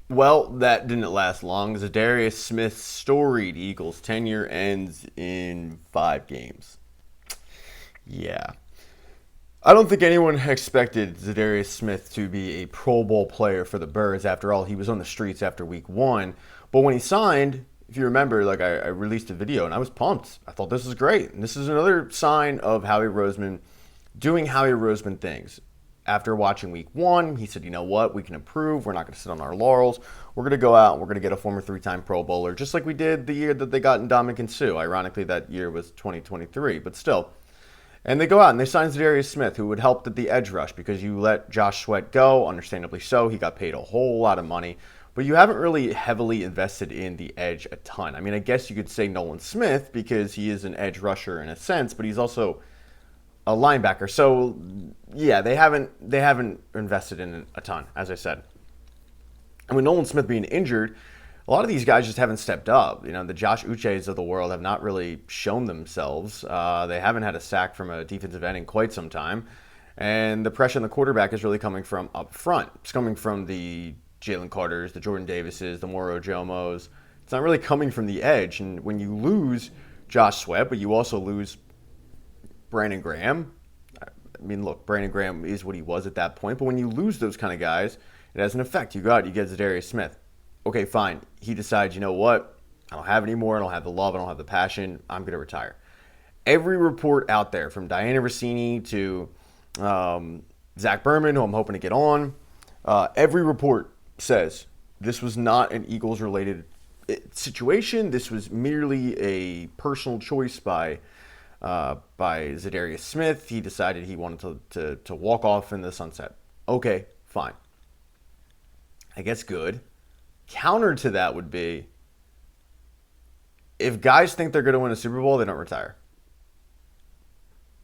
Well, that didn't last long. Za'Darius Smith's storied Eagles tenure ends in 5 games. Yeah. I don't think anyone expected Za'Darius Smith to be a Pro Bowl player for the Birds. After all, he was on the streets after week 1. But when he signed, if you remember, I released a video and I was pumped. I thought this was great. And this is another sign of Howie Roseman doing Howie Roseman things. After watching week 1, he said, you know what, we can improve. We're not going to sit on our laurels. We're going to go out and we're going to get a former 3-time Pro Bowler, just like we did the year that they got Ndamukong Suh. Ironically, that year was 2023, but still. And they go out and they sign Za'Darius Smith, who would help at the edge rush because you let Josh Sweat go, understandably so. He got paid a whole lot of money. But you haven't really heavily invested in the edge a ton. I mean, I guess you could say Nolan Smith because he is an edge rusher in a sense, but he's also a linebacker. So yeah, they haven't invested in it a ton, as I said. And with Nolan Smith being injured, a lot of these guys just haven't stepped up. You know, the Josh Uches of the world have not really shown themselves. They haven't had a sack from a defensive end in quite some time. And the pressure on the quarterback is really coming from up front. It's coming from the Jalen Carters, the Jordan Davises, the Moro Jomos. It's not really coming from the edge. And when you lose Josh Sweat, but you also lose Brandon Graham. I mean, look, Brandon Graham is what he was at that point. But when you lose those kind of guys, it has an effect. You go out, you get Za'Darius Smith. Okay, fine. He decides, you know what? I don't have it anymore. I don't have the love. I don't have the passion. I'm going to retire. Every report out there, from Diana Rossini to Zach Berman, who I'm hoping to get on, every report says this was not an Eagles-related situation. This was merely a personal choice by Za'Darius Smith. He decided he wanted to walk off in the sunset. Okay, fine. I guess good. Counter to that would be if guys think they're going to win a Super Bowl, they don't retire.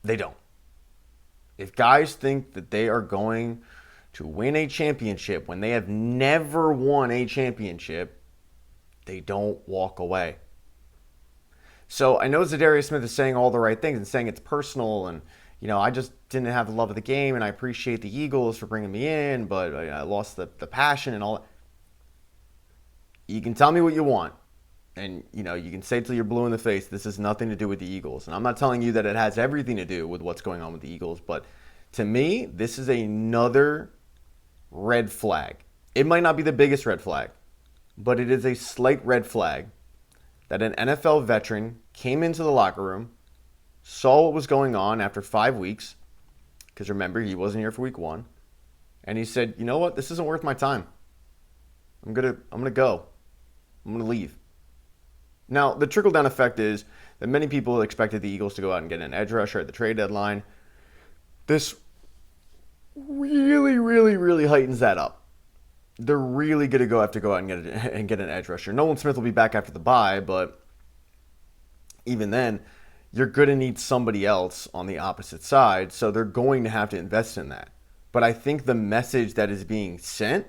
They don't. If guys think that they are going to win a championship when they have never won a championship, they don't walk away. So I know Za'Darius Smith is saying all the right things and saying it's personal and, you know, I just didn't have the love of the game and I appreciate the Eagles for bringing me in, but I lost the passion and all that. You can tell me what you want. And, you know, you can say till you're blue in the face, this has nothing to do with the Eagles. And I'm not telling you that it has everything to do with what's going on with the Eagles, but to me, this is another red flag. It might not be the biggest red flag, but it is a slight red flag that an NFL veteran came into the locker room, saw what was going on after 5 weeks, because remember, he wasn't here for week 1, and he said, you know what, this isn't worth my time. I'm gonna go. I'm gonna leave. Now, the trickle-down effect is that many people expected the Eagles to go out and get an edge rusher at the trade deadline. This really, really, really heightens that up. They're really going to go out and get an edge rusher. Nolan Smith will be back after the bye, but even then, you're going to need somebody else on the opposite side, so they're going to have to invest in that. But I think the message that is being sent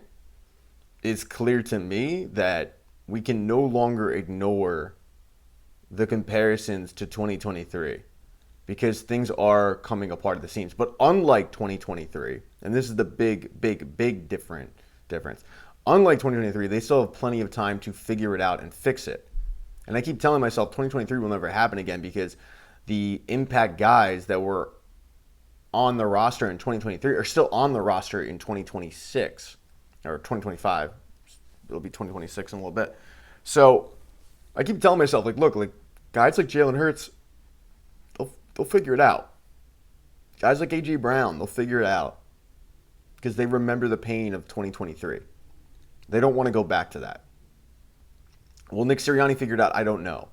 is clear to me that we can no longer ignore the comparisons to 2023 because things are coming apart at the seams. But unlike 2023, and this is the big difference, unlike 2023, they still have plenty of time to figure it out and fix it. And I keep telling myself 2023 will never happen again because the impact guys that were on the roster in 2023 are still on the roster in 2026 or 2025. It'll be 2026 in a little bit. So I keep telling myself, look, guys like Jalen Hurts, they'll figure it out. Guys like A.J. Brown, they'll figure it out because they remember the pain of 2023. They don't want to go back to that. Will Nick Sirianni figure it out? I don't know.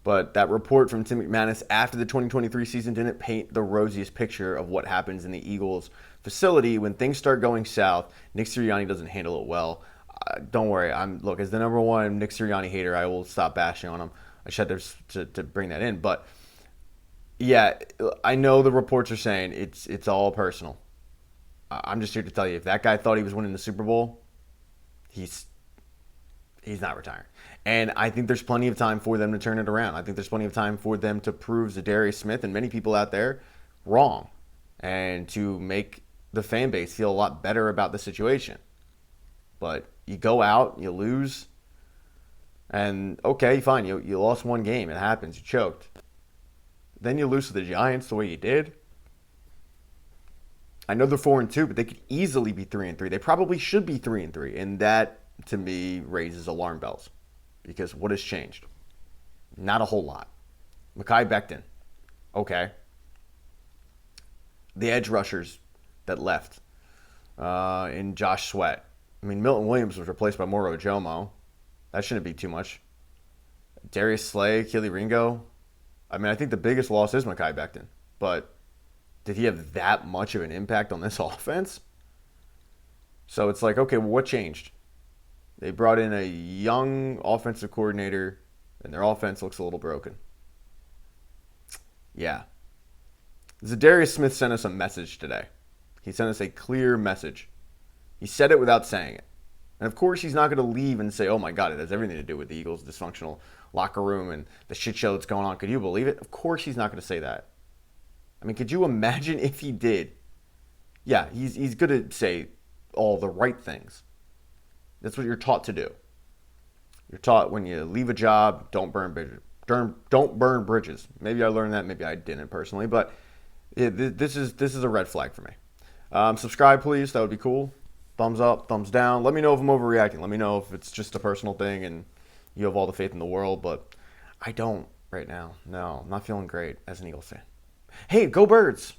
But that report from Tim McManus after the 2023 season didn't paint the rosiest picture of what happens in the Eagles facility when things start going south. Nick Sirianni doesn't handle it well. Don't worry. Look, as the number one Nick Sirianni hater, I will stop bashing on him. I just had to bring that in. But yeah, I know the reports are saying it's all personal. I'm just here to tell you, if that guy thought he was winning the Super Bowl, he's not retiring. And I think there's plenty of time for them to turn it around. I think there's plenty of time for them to prove Za'Darius Smith and many people out there wrong and to make the fan base feel a lot better about the situation. But you go out, you lose, and okay, fine, you lost one game. It happens. You choked. Then you lose to the Giants the way you did. I know they're 4-2, but they could easily be 3-3. They probably should be 3-3, and that to me raises alarm bells because what has changed? Not a whole lot. Mekhi Becton, okay. The edge rushers that left in Josh Sweat. I mean, Milton Williams was replaced by Moro Jomo. That shouldn't be too much. Darius Slay, Keely Ringo. I mean, I think the biggest loss is Mekhi Becton, but did he have that much of an impact on this offense? So it's like, okay, well, what changed? They brought in a young offensive coordinator, and their offense looks a little broken. Yeah. Za'Darius Smith sent us a message today. He sent us a clear message. He said it without saying it. And of course, he's not going to leave and say, oh my God, it has everything to do with the Eagles' dysfunctional locker room and the shit show that's going on. Could you believe it? Of course, he's not going to say that. I mean, could you imagine if he did? Yeah, he's going to say all the right things. That's what you're taught to do. You're taught when you leave a job, don't burn bridges. Don't burn bridges. Maybe I learned that. Maybe I didn't personally. But this is a red flag for me. Subscribe, please. That would be cool. Thumbs up, thumbs down. Let me know if I'm overreacting. Let me know if it's just a personal thing and you have all the faith in the world. But I don't right now. No, I'm not feeling great as an Eagles fan. Hey, go Birds!